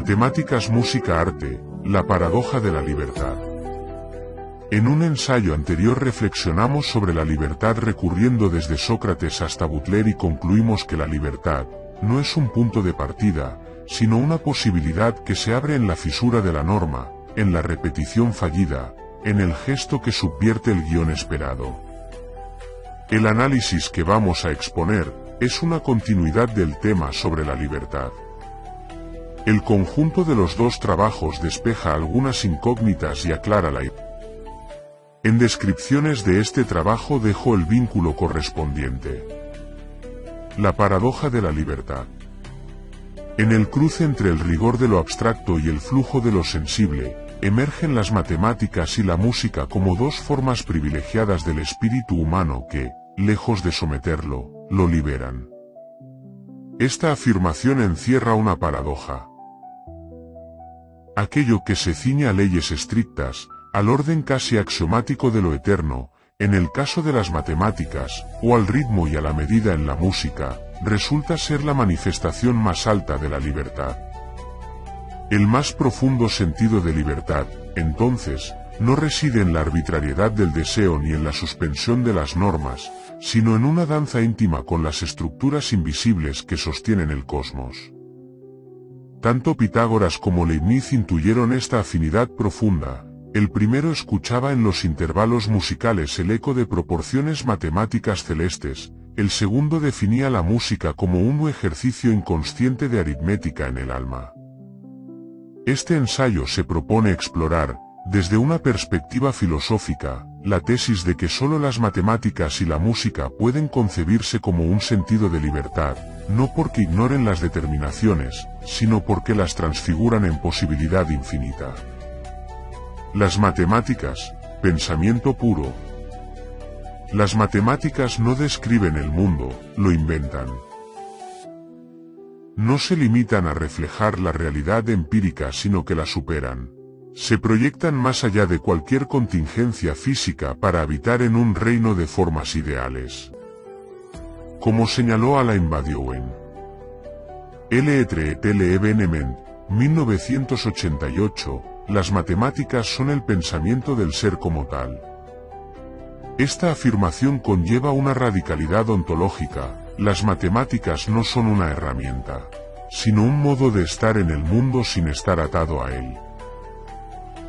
Matemáticas, música, arte, la paradoja de la libertad. En un ensayo anterior reflexionamos sobre la libertad recurriendo desde Sócrates hasta Butler y concluimos que la libertad no es un punto de partida, sino una posibilidad que se abre en la fisura de la norma, en la repetición fallida, en el gesto que subvierte el guión esperado. El análisis que vamos a exponer es una continuidad del tema sobre la libertad. El conjunto de los dos trabajos despeja algunas incógnitas y aclara la idea. En descripciones de este trabajo dejo el vínculo correspondiente. La paradoja de la libertad. En el cruce entre el rigor de lo abstracto y el flujo de lo sensible, emergen las matemáticas y la música como dos formas privilegiadas del espíritu humano que, lejos de someterlo, lo liberan. Esta afirmación encierra una paradoja. Aquello que se ciñe a leyes estrictas, al orden casi axiomático de lo eterno, en el caso de las matemáticas, o al ritmo y a la medida en la música, resulta ser la manifestación más alta de la libertad. El más profundo sentido de libertad, entonces, no reside en la arbitrariedad del deseo ni en la suspensión de las normas, sino en una danza íntima con las estructuras invisibles que sostienen el cosmos. Tanto Pitágoras como Leibniz intuyeron esta afinidad profunda. El primero escuchaba en los intervalos musicales el eco de proporciones matemáticas celestes, el segundo definía la música como un ejercicio inconsciente de aritmética en el alma. Este ensayo se propone explorar, desde una perspectiva filosófica, la tesis de que solo las matemáticas y la música pueden concebirse como un sentido de libertad, no porque ignoren las determinaciones, sino porque las transfiguran en posibilidad infinita. Las matemáticas, pensamiento puro. Las matemáticas no describen el mundo, lo inventan. No se limitan a reflejar la realidad empírica sino que la superan. Se proyectan más allá de cualquier contingencia física para habitar en un reino de formas ideales. Como señaló Alain Badiou en L'être et l'événement, 1988, las matemáticas son el pensamiento del ser como tal. Esta afirmación conlleva una radicalidad ontológica. Las matemáticas no son una herramienta, sino un modo de estar en el mundo sin estar atado a él.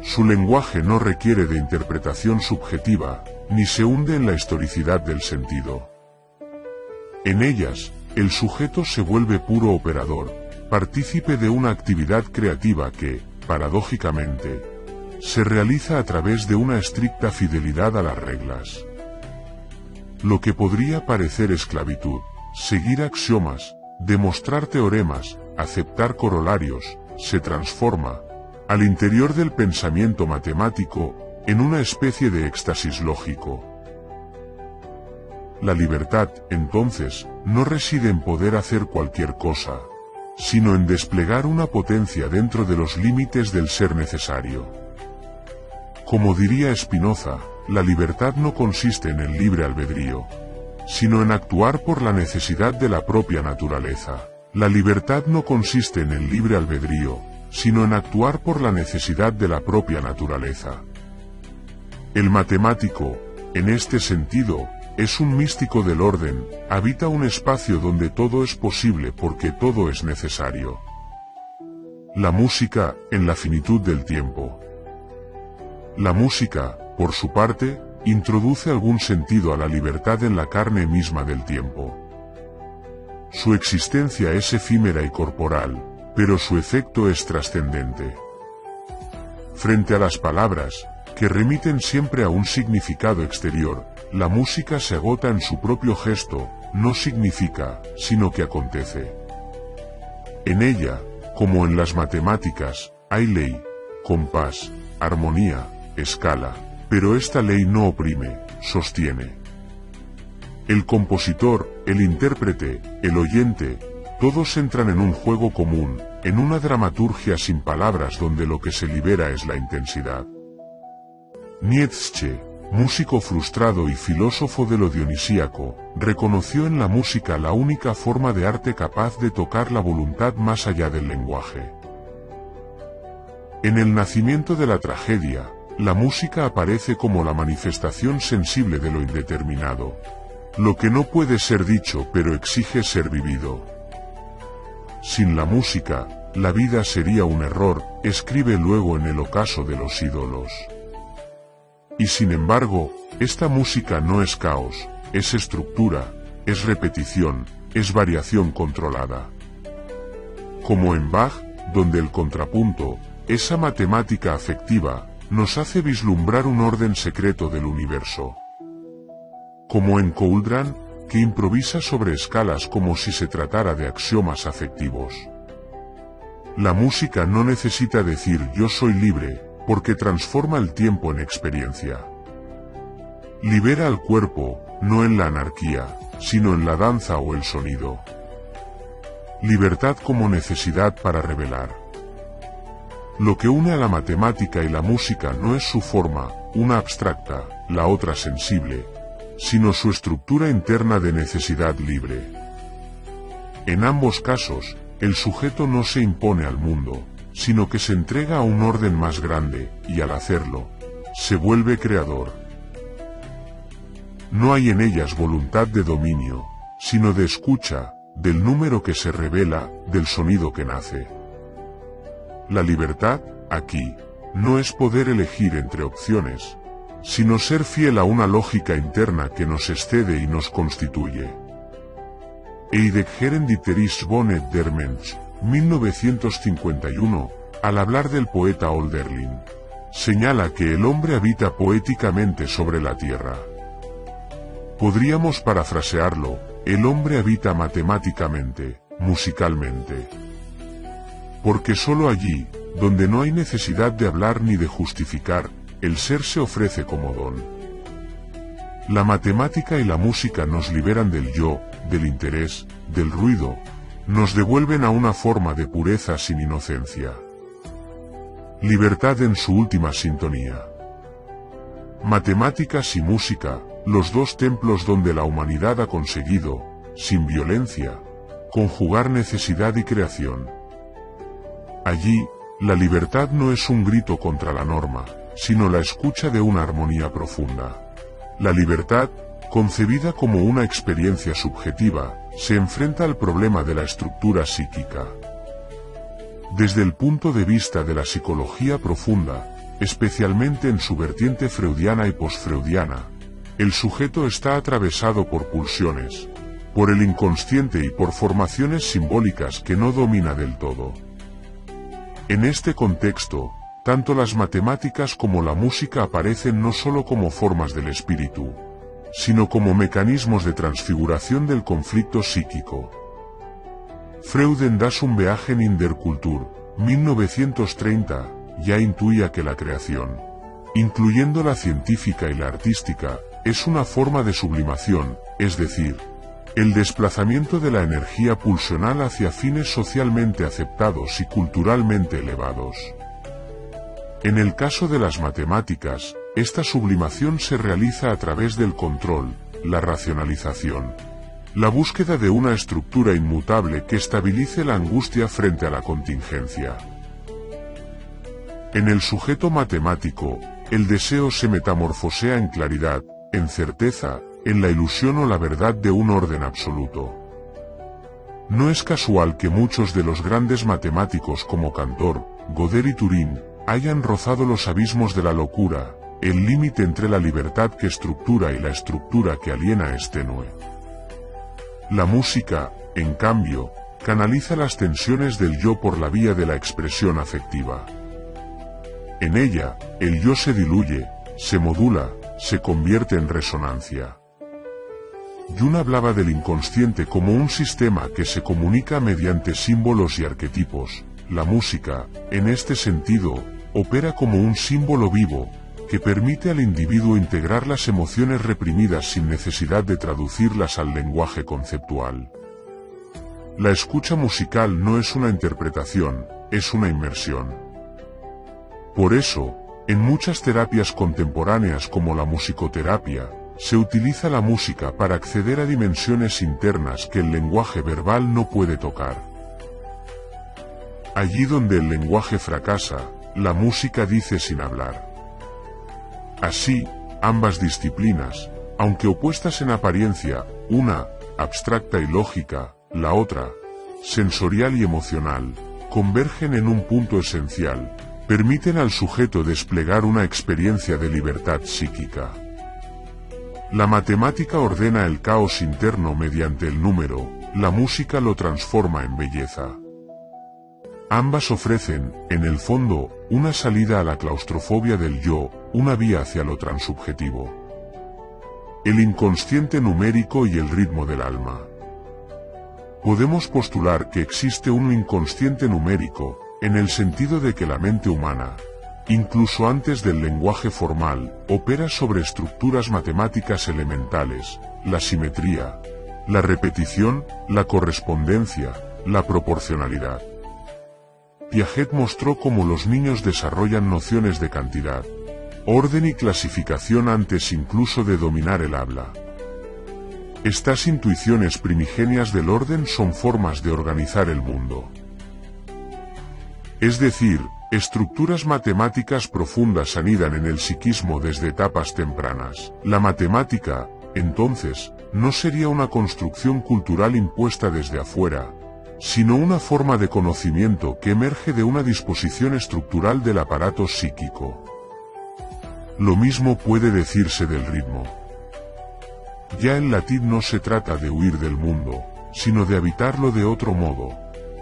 Su lenguaje no requiere de interpretación subjetiva, ni se hunde en la historicidad del sentido. En ellas, el sujeto se vuelve puro operador, partícipe de una actividad creativa que, paradójicamente, se realiza a través de una estricta fidelidad a las reglas. Lo que podría parecer esclavitud, seguir axiomas, demostrar teoremas, aceptar corolarios, se transforma, al interior del pensamiento matemático, en una especie de éxtasis lógico. La libertad, entonces, no reside en poder hacer cualquier cosa, sino en desplegar una potencia dentro de los límites del ser necesario. Como diría Spinoza, la libertad no consiste en el libre albedrío, sino en actuar por la necesidad de la propia naturaleza. La libertad no consiste en el libre albedrío, sino en actuar por la necesidad de la propia naturaleza. El matemático, en este sentido, es un místico del orden, habita un espacio donde todo es posible porque todo es necesario. La música, en la finitud del tiempo. La música, por su parte, introduce algún sentido a la libertad en la carne misma del tiempo. Su existencia es efímera y corporal, pero su efecto es trascendente. Frente a las palabras, que remiten siempre a un significado exterior, la música se agota en su propio gesto, no significa, sino que acontece. En ella, como en las matemáticas, hay ley, compás, armonía, escala, pero esta ley no oprime, sostiene. El compositor, el intérprete, el oyente, todos entran en un juego común, en una dramaturgia sin palabras donde lo que se libera es la intensidad. Nietzsche, músico frustrado y filósofo de lo dionisíaco, reconoció en la música la única forma de arte capaz de tocar la voluntad más allá del lenguaje. En el nacimiento de la tragedia, la música aparece como la manifestación sensible de lo indeterminado. Lo que no puede ser dicho pero exige ser vivido. Sin la música, la vida sería un error, escribe luego en El ocaso de los ídolos. Y sin embargo, esta música no es caos, es estructura, es repetición, es variación controlada. Como en Bach, donde el contrapunto, esa matemática afectiva, nos hace vislumbrar un orden secreto del universo. Como en Couldran, que improvisa sobre escalas como si se tratara de axiomas afectivos. La música no necesita decir yo soy libre, porque transforma el tiempo en experiencia. Libera al cuerpo, no en la anarquía, sino en la danza o el sonido. Libertad como necesidad para revelar. Lo que une a la matemática y la música no es su forma, una abstracta, la otra sensible, sino su estructura interna de necesidad libre. En ambos casos, el sujeto no se impone al mundo, sino que se entrega a un orden más grande, y al hacerlo, se vuelve creador. No hay en ellas voluntad de dominio, sino de escucha, del número que se revela, del sonido que nace. La libertad, aquí, no es poder elegir entre opciones, sino ser fiel a una lógica interna que nos excede y nos constituye. Heidegger en Dieterich Bonnet der Mensch, 1951, al hablar del poeta Hölderlin, señala que el hombre habita poéticamente sobre la tierra. Podríamos parafrasearlo, el hombre habita matemáticamente, musicalmente. Porque sólo allí, donde no hay necesidad de hablar ni de justificar, el ser se ofrece como don. La matemática y la música nos liberan del yo, del interés, del ruido, nos devuelven a una forma de pureza sin inocencia. Libertad en su última sintonía. Matemáticas y música, los dos templos donde la humanidad ha conseguido, sin violencia, conjugar necesidad y creación. Allí, la libertad no es un grito contra la norma, sino la escucha de una armonía profunda. La libertad, concebida como una experiencia subjetiva, se enfrenta al problema de la estructura psíquica. Desde el punto de vista de la psicología profunda, especialmente en su vertiente freudiana y posfreudiana, el sujeto está atravesado por pulsiones, por el inconsciente y por formaciones simbólicas que no domina del todo. En este contexto, tanto las matemáticas como la música aparecen no solo como formas del espíritu, sino como mecanismos de transfiguración del conflicto psíquico. Freud en Das Unbehagen in der Kultur, 1930, ya intuía que la creación, incluyendo la científica y la artística, es una forma de sublimación, es decir, el desplazamiento de la energía pulsional hacia fines socialmente aceptados y culturalmente elevados. En el caso de las matemáticas, esta sublimación se realiza a través del control, la racionalización, la búsqueda de una estructura inmutable que estabilice la angustia frente a la contingencia. En el sujeto matemático, el deseo se metamorfosea en claridad, en certeza, en la ilusión o la verdad de un orden absoluto. No es casual que muchos de los grandes matemáticos como Cantor, Gödel y Turing, hayan rozado los abismos de la locura, el límite entre la libertad que estructura y la estructura que aliena es tenue. La música, en cambio, canaliza las tensiones del yo por la vía de la expresión afectiva. En ella, el yo se diluye, se modula, se convierte en resonancia. Jung hablaba del inconsciente como un sistema que se comunica mediante símbolos y arquetipos. La música, en este sentido, opera como un símbolo vivo, que permite al individuo integrar las emociones reprimidas sin necesidad de traducirlas al lenguaje conceptual. La escucha musical no es una interpretación, es una inmersión. Por eso, en muchas terapias contemporáneas como la musicoterapia, se utiliza la música para acceder a dimensiones internas que el lenguaje verbal no puede tocar. Allí donde el lenguaje fracasa, la música dice sin hablar. Así, ambas disciplinas, aunque opuestas en apariencia, una, abstracta y lógica, la otra, sensorial y emocional, convergen en un punto esencial, permiten al sujeto desplegar una experiencia de libertad psíquica. La matemática ordena el caos interno mediante el número, la música lo transforma en belleza. Ambas ofrecen, en el fondo, una salida a la claustrofobia del yo, una vía hacia lo transubjetivo. El inconsciente numérico y el ritmo del alma. Podemos postular que existe un inconsciente numérico, en el sentido de que la mente humana, incluso antes del lenguaje formal, opera sobre estructuras matemáticas elementales, la simetría, la repetición, la correspondencia, la proporcionalidad. Piaget mostró cómo los niños desarrollan nociones de cantidad, orden y clasificación antes incluso de dominar el habla. Estas intuiciones primigenias del orden son formas de organizar el mundo. Es decir, estructuras matemáticas profundas anidan en el psiquismo desde etapas tempranas. La matemática, entonces, no sería una construcción cultural impuesta desde afuera, sino una forma de conocimiento que emerge de una disposición estructural del aparato psíquico. Lo mismo puede decirse del ritmo. Ya el latín no se trata de huir del mundo, sino de habitarlo de otro modo,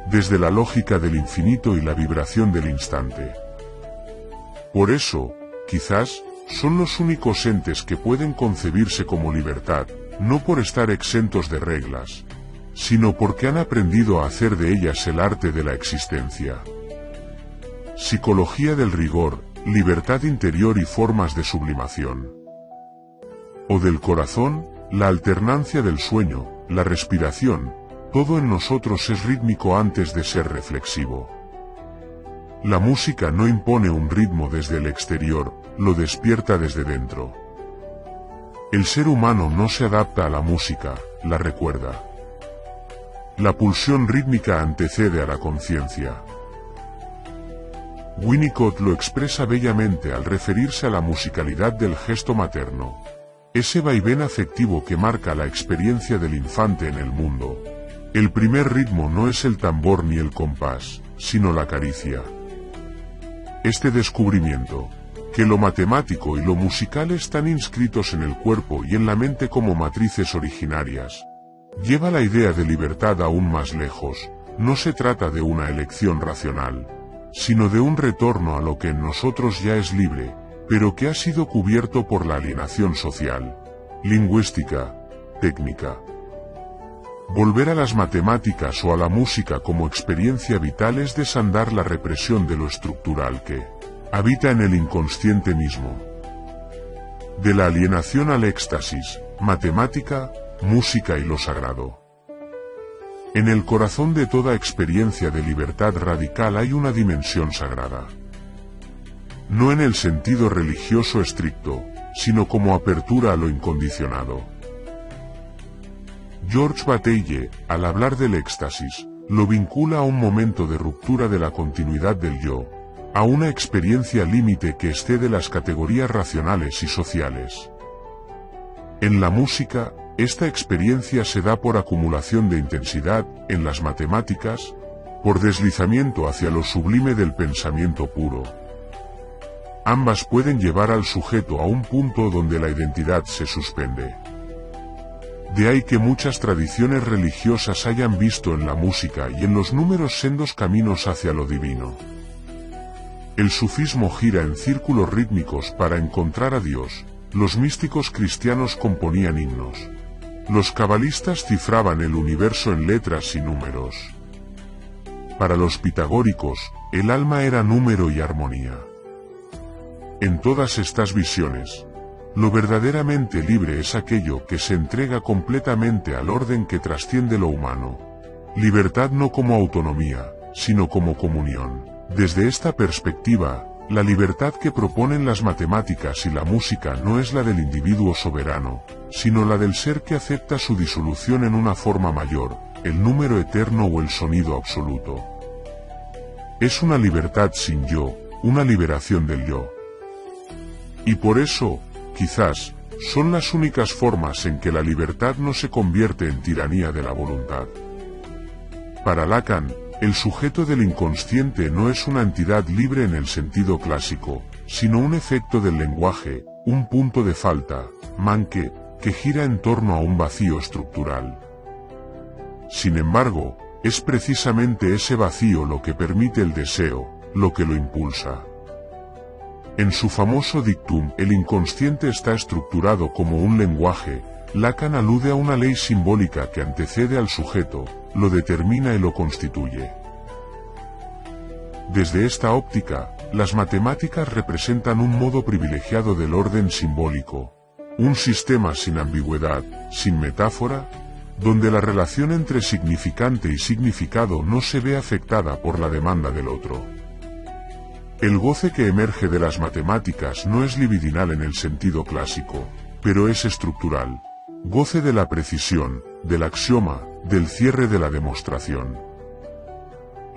desde la lógica del infinito y la vibración del instante. Por eso, quizás, son los únicos entes que pueden concebirse como libertad, no por estar exentos de reglas, sino porque han aprendido a hacer de ellas el arte de la existencia. Psicología del rigor, libertad interior y formas de sublimación. O del corazón, la alternancia del sueño, la respiración, todo en nosotros es rítmico antes de ser reflexivo. La música no impone un ritmo desde el exterior, lo despierta desde dentro. El ser humano no se adapta a la música, la recuerda. La pulsión rítmica antecede a la conciencia. Winnicott lo expresa bellamente al referirse a la musicalidad del gesto materno, ese vaivén afectivo que marca la experiencia del infante en el mundo. El primer ritmo no es el tambor ni el compás, sino la caricia. Este descubrimiento, que lo matemático y lo musical están inscritos en el cuerpo y en la mente como matrices originarias, lleva la idea de libertad aún más lejos. No se trata de una elección racional, sino de un retorno a lo que en nosotros ya es libre, pero que ha sido cubierto por la alienación social, lingüística, técnica. Volver a las matemáticas o a la música como experiencia vital es desandar la represión de lo estructural que habita en el inconsciente mismo. De la alienación al éxtasis, matemática, música y lo sagrado. En el corazón de toda experiencia de libertad radical hay una dimensión sagrada. No en el sentido religioso estricto, sino como apertura a lo incondicionado. George Bataille, al hablar del éxtasis, lo vincula a un momento de ruptura de la continuidad del yo, a una experiencia límite que excede las categorías racionales y sociales. En la música, esta experiencia se da por acumulación de intensidad, en las matemáticas, por deslizamiento hacia lo sublime del pensamiento puro. Ambas pueden llevar al sujeto a un punto donde la identidad se suspende. De ahí que muchas tradiciones religiosas hayan visto en la música y en los números sendos caminos hacia lo divino. El sufismo gira en círculos rítmicos para encontrar a Dios, los místicos cristianos componían himnos. Los cabalistas cifraban el universo en letras y números. Para los pitagóricos, el alma era número y armonía. En todas estas visiones, lo verdaderamente libre es aquello que se entrega completamente al orden que trasciende lo humano. Libertad no como autonomía, sino como comunión. Desde esta perspectiva, la libertad que proponen las matemáticas y la música no es la del individuo soberano, sino la del ser que acepta su disolución en una forma mayor, el número eterno o el sonido absoluto. Es una libertad sin yo, una liberación del yo. Y por eso, quizás, son las únicas formas en que la libertad no se convierte en tiranía de la voluntad. Para Lacan, el sujeto del inconsciente no es una entidad libre en el sentido clásico, sino un efecto del lenguaje, un punto de falta, manque, que gira en torno a un vacío estructural. Sin embargo, es precisamente ese vacío lo que permite el deseo, lo que lo impulsa. En su famoso dictum, el inconsciente está estructurado como un lenguaje, Lacan alude a una ley simbólica que antecede al sujeto, lo determina y lo constituye. Desde esta óptica, las matemáticas representan un modo privilegiado del orden simbólico, un sistema sin ambigüedad, sin metáfora, donde la relación entre significante y significado no se ve afectada por la demanda del otro. El goce que emerge de las matemáticas no es libidinal en el sentido clásico, pero es estructural. Goce de la precisión, del axioma, del cierre de la demostración.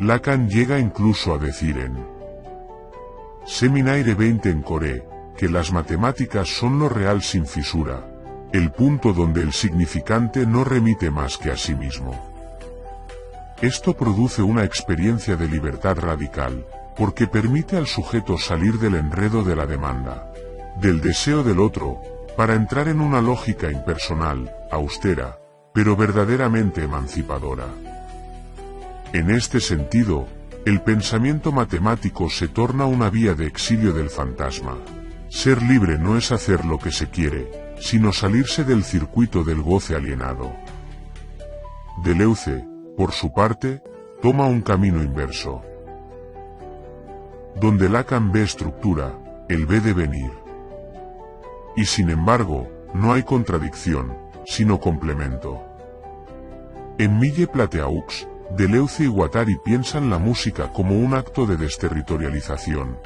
Lacan llega incluso a decir en Seminaire 20 en Coré, que las matemáticas son lo real sin fisura, el punto donde el significante no remite más que a sí mismo. Esto produce una experiencia de libertad radical, porque permite al sujeto salir del enredo de la demanda, del deseo del otro, para entrar en una lógica impersonal, austera, pero verdaderamente emancipadora. En este sentido, el pensamiento matemático se torna una vía de exilio del fantasma. Ser libre no es hacer lo que se quiere, sino salirse del circuito del goce alienado. Deleuze, por su parte, toma un camino inverso. Donde Lacan ve estructura, él ve devenir. Y sin embargo, no hay contradicción, sino complemento. En Mille Plateaux, Deleuze y Guattari piensan la música como un acto de desterritorialización,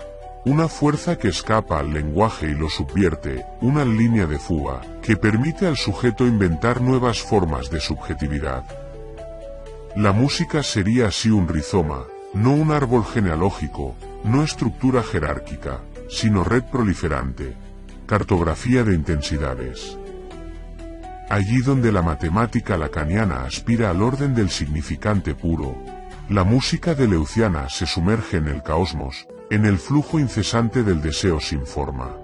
una fuerza que escapa al lenguaje y lo subvierte, una línea de fuga, que permite al sujeto inventar nuevas formas de subjetividad. La música sería así un rizoma, no un árbol genealógico, no estructura jerárquica, sino red proliferante, cartografía de intensidades. Allí donde la matemática lacaniana aspira al orden del significante puro, la música deleuziana se sumerge en el caosmos, en el flujo incesante del deseo sin forma.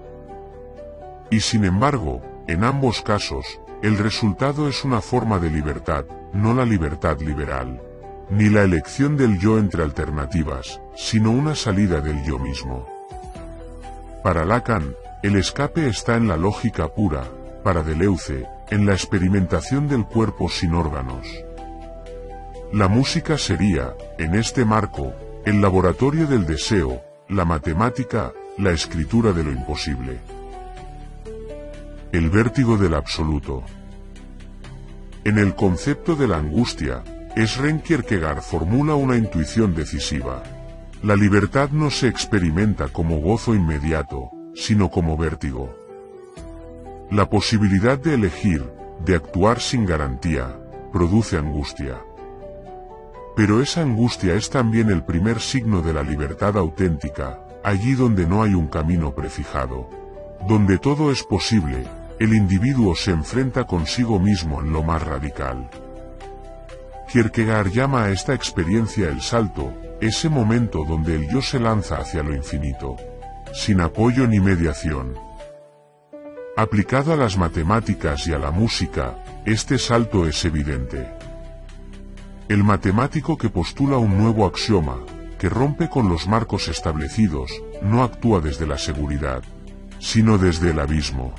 Y sin embargo, en ambos casos, el resultado es una forma de libertad, no la libertad liberal, ni la elección del yo entre alternativas, sino una salida del yo mismo. Para Lacan, el escape está en la lógica pura, para Deleuze, en la experimentación del cuerpo sin órganos. La música sería, en este marco, el laboratorio del deseo, la matemática, la escritura de lo imposible. El vértigo del absoluto. En el concepto de la angustia, Søren Kierkegaard formula una intuición decisiva. La libertad no se experimenta como gozo inmediato, sino como vértigo. La posibilidad de elegir, de actuar sin garantía, produce angustia. Pero esa angustia es también el primer signo de la libertad auténtica, allí donde no hay un camino prefijado. Donde todo es posible, el individuo se enfrenta consigo mismo en lo más radical. Kierkegaard llama a esta experiencia el salto, ese momento donde el yo se lanza hacia lo infinito, sin apoyo ni mediación. Aplicado a las matemáticas y a la música, este salto es evidente. El matemático que postula un nuevo axioma, que rompe con los marcos establecidos, no actúa desde la seguridad, sino desde el abismo.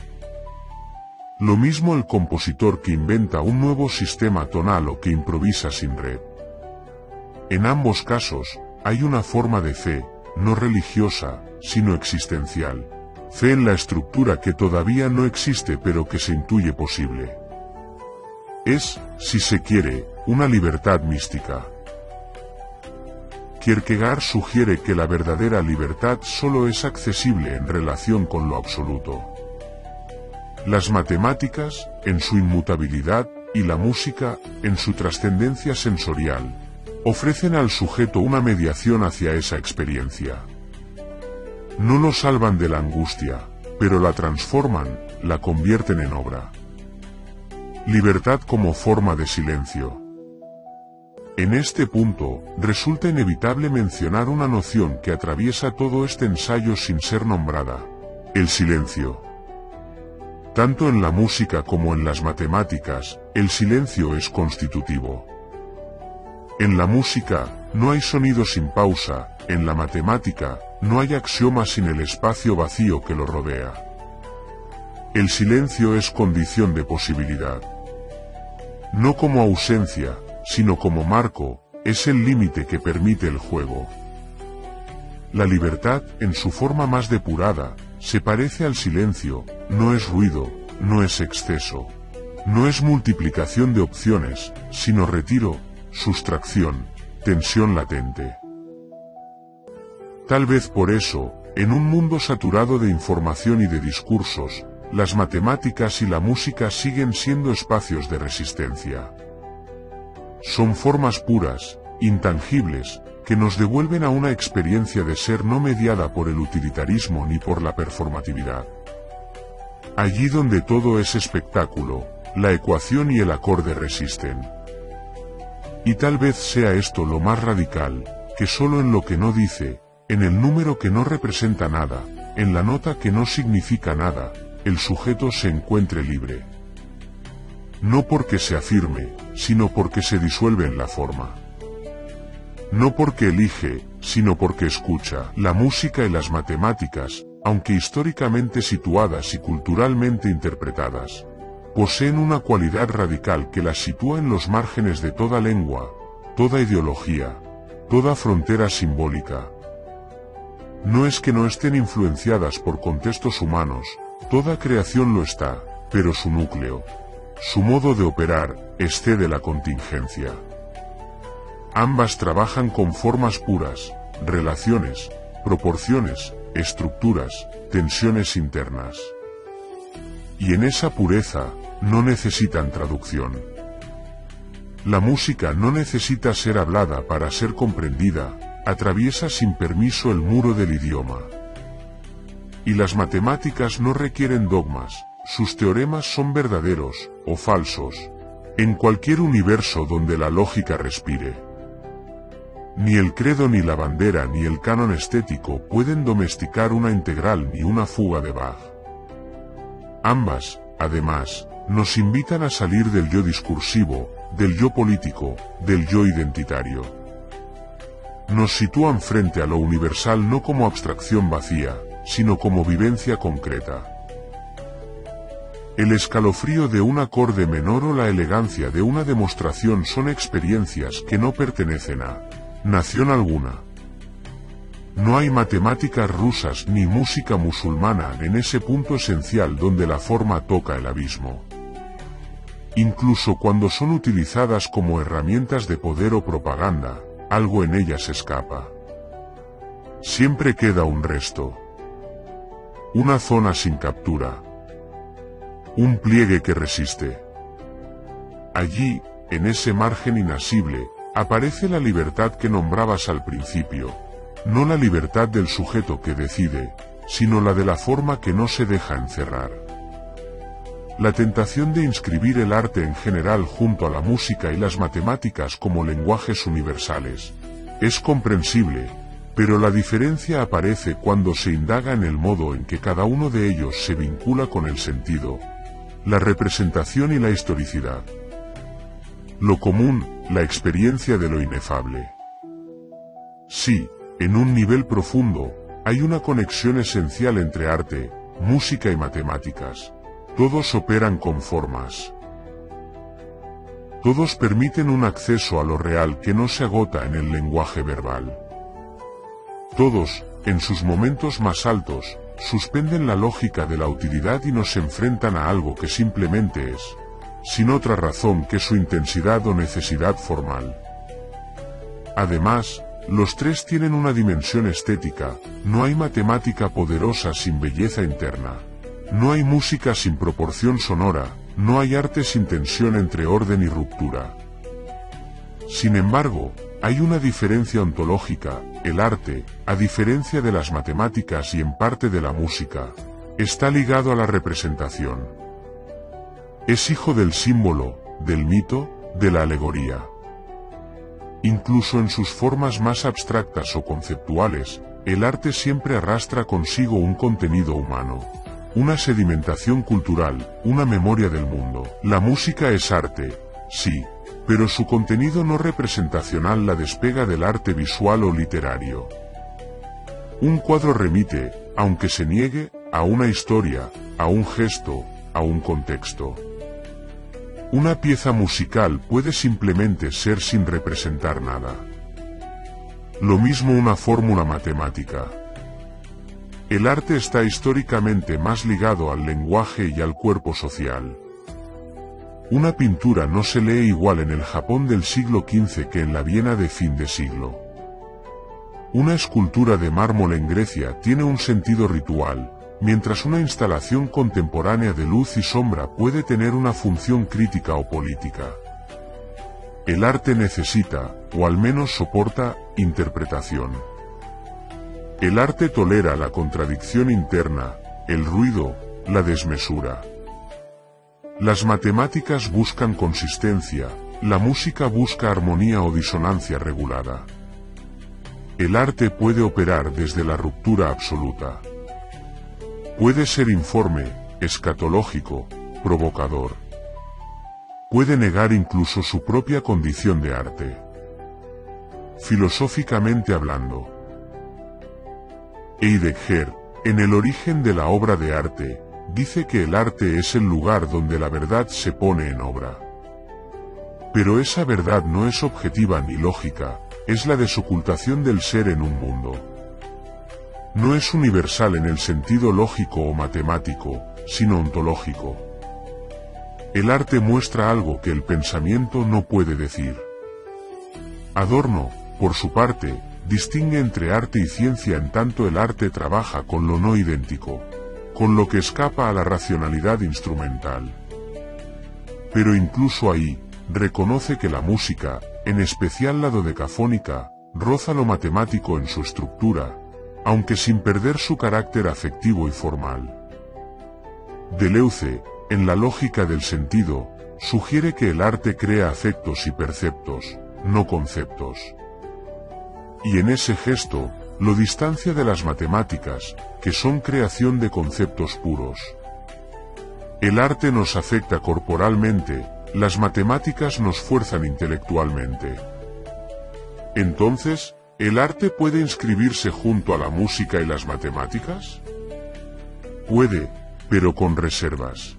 Lo mismo el compositor que inventa un nuevo sistema tonal o que improvisa sin red. En ambos casos, hay una forma de fe, no religiosa, sino existencial. Fe en la estructura que todavía no existe pero que se intuye posible. Es, si se quiere, una libertad mística. Kierkegaard sugiere que la verdadera libertad solo es accesible en relación con lo absoluto. Las matemáticas, en su inmutabilidad, y la música, en su trascendencia sensorial, ofrecen al sujeto una mediación hacia esa experiencia. No lo salvan de la angustia, pero la transforman, la convierten en obra. Libertad como forma de silencio. En este punto, resulta inevitable mencionar una noción que atraviesa todo este ensayo sin ser nombrada: el silencio. Tanto en la música como en las matemáticas, el silencio es constitutivo. En la música, no hay sonido sin pausa; en la matemática, no hay axioma sin el espacio vacío que lo rodea. El silencio es condición de posibilidad. No como ausencia, sino como marco, es el límite que permite el juego. La libertad, en su forma más depurada, se parece al silencio: no es ruido, no es exceso, no es multiplicación de opciones, sino retiro, sustracción, tensión latente. Tal vez por eso, en un mundo saturado de información y de discursos, las matemáticas y la música siguen siendo espacios de resistencia. Son formas puras, intangibles, que nos devuelven a una experiencia de ser no mediada por el utilitarismo ni por la performatividad. Allí donde todo es espectáculo, la ecuación y el acorde resisten. Y tal vez sea esto lo más radical, que solo en lo que no dice, en el número que no representa nada, en la nota que no significa nada, el sujeto se encuentre libre. No porque se afirme, sino porque se disuelve en la forma. No porque elige, sino porque escucha. La música y las matemáticas, aunque históricamente situadas y culturalmente interpretadas, poseen una cualidad radical que las sitúa en los márgenes de toda lengua, toda ideología, toda frontera simbólica. No es que no estén influenciadas por contextos humanos, toda creación lo está, pero su núcleo, su modo de operar, excede la contingencia. Ambas trabajan con formas puras, relaciones, proporciones, estructuras, tensiones internas. Y en esa pureza, no necesitan traducción. La música no necesita ser hablada para ser comprendida, atraviesa sin permiso el muro del idioma. Y las matemáticas no requieren dogmas, sus teoremas son verdaderos, o falsos, en cualquier universo donde la lógica respire. Ni el credo ni la bandera ni el canon estético pueden domesticar una integral ni una fuga de Bach. Ambas, además, nos invitan a salir del yo discursivo, del yo político, del yo identitario. Nos sitúan frente a lo universal no como abstracción vacía, sino como vivencia concreta. El escalofrío de un acorde menor o la elegancia de una demostración son experiencias que no pertenecen a nación alguna. No hay matemáticas rusas ni música musulmana en ese punto esencial donde la forma toca el abismo. Incluso cuando son utilizadas como herramientas de poder o propaganda, algo en ellas escapa. Siempre queda un resto. Una zona sin captura. Un pliegue que resiste. Allí, en ese margen inasible, aparece la libertad que nombrabas al principio, no la libertad del sujeto que decide, sino la de la forma que no se deja encerrar. La tentación de inscribir el arte en general junto a la música y las matemáticas como lenguajes universales es comprensible, pero la diferencia aparece cuando se indaga en el modo en que cada uno de ellos se vincula con el sentido, la representación y la historicidad. Lo común, la experiencia de lo inefable. Sí, en un nivel profundo, hay una conexión esencial entre arte, música y matemáticas. Todos operan con formas. Todos permiten un acceso a lo real que no se agota en el lenguaje verbal. Todos, en sus momentos más altos, suspenden la lógica de la utilidad y nos enfrentan a algo que simplemente es, sin otra razón que su intensidad o necesidad formal. Además, los tres tienen una dimensión estética, no hay matemática poderosa sin belleza interna. No hay música sin proporción sonora, no hay arte sin tensión entre orden y ruptura. Sin embargo, hay una diferencia ontológica: el arte, a diferencia de las matemáticas y en parte de la música, está ligado a la representación. Es hijo del símbolo, del mito, de la alegoría. Incluso en sus formas más abstractas o conceptuales, el arte siempre arrastra consigo un contenido humano, una sedimentación cultural, una memoria del mundo. La música es arte, sí, pero su contenido no representacional la despega del arte visual o literario. Un cuadro remite, aunque se niegue, a una historia, a un gesto, a un contexto. Una pieza musical puede simplemente ser sin representar nada. Lo mismo una fórmula matemática. El arte está históricamente más ligado al lenguaje y al cuerpo social. Una pintura no se lee igual en el Japón del siglo XV que en la Viena de fin de siglo. Una escultura de mármol en Grecia tiene un sentido ritual, mientras una instalación contemporánea de luz y sombra puede tener una función crítica o política. El arte necesita, o al menos soporta, interpretación. El arte tolera la contradicción interna, el ruido, la desmesura. Las matemáticas buscan consistencia, la música busca armonía o disonancia regulada. El arte puede operar desde la ruptura absoluta. Puede ser informe, escatológico, provocador. Puede negar incluso su propia condición de arte. Filosóficamente hablando, Heidegger, en El origen de la obra de arte, dice que el arte es el lugar donde la verdad se pone en obra. Pero esa verdad no es objetiva ni lógica, es la desocultación del ser en un mundo. No es universal en el sentido lógico o matemático, sino ontológico. El arte muestra algo que el pensamiento no puede decir. Adorno, por su parte, distingue entre arte y ciencia en tanto el arte trabaja con lo no idéntico, con lo que escapa a la racionalidad instrumental. Pero incluso ahí, reconoce que la música, en especial la dodecafónica, roza lo matemático en su estructura, aunque sin perder su carácter afectivo y formal. Deleuze, en la lógica del sentido, sugiere que el arte crea afectos y perceptos, no conceptos. Y en ese gesto, lo distancia de las matemáticas, que son creación de conceptos puros. El arte nos afecta corporalmente, las matemáticas nos fuerzan intelectualmente. Entonces, ¿el arte puede inscribirse junto a la música y las matemáticas? Puede, pero con reservas.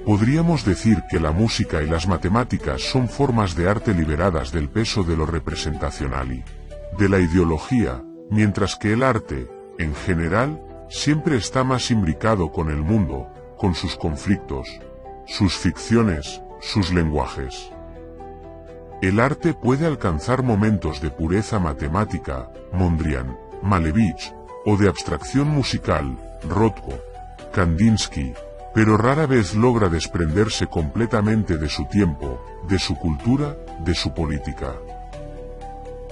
Podríamos decir que la música y las matemáticas son formas de arte liberadas del peso de lo representacional y de la ideología, mientras que el arte, en general, siempre está más imbricado con el mundo, con sus conflictos, sus ficciones, sus lenguajes. El arte puede alcanzar momentos de pureza matemática, Mondrian, Malevich, o de abstracción musical, Rothko, Kandinsky, pero rara vez logra desprenderse completamente de su tiempo, de su cultura, de su política.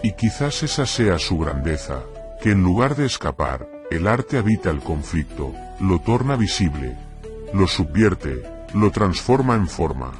Y quizás esa sea su grandeza, que en lugar de escapar, el arte habita el conflicto, lo torna visible, lo subvierte, lo transforma en forma.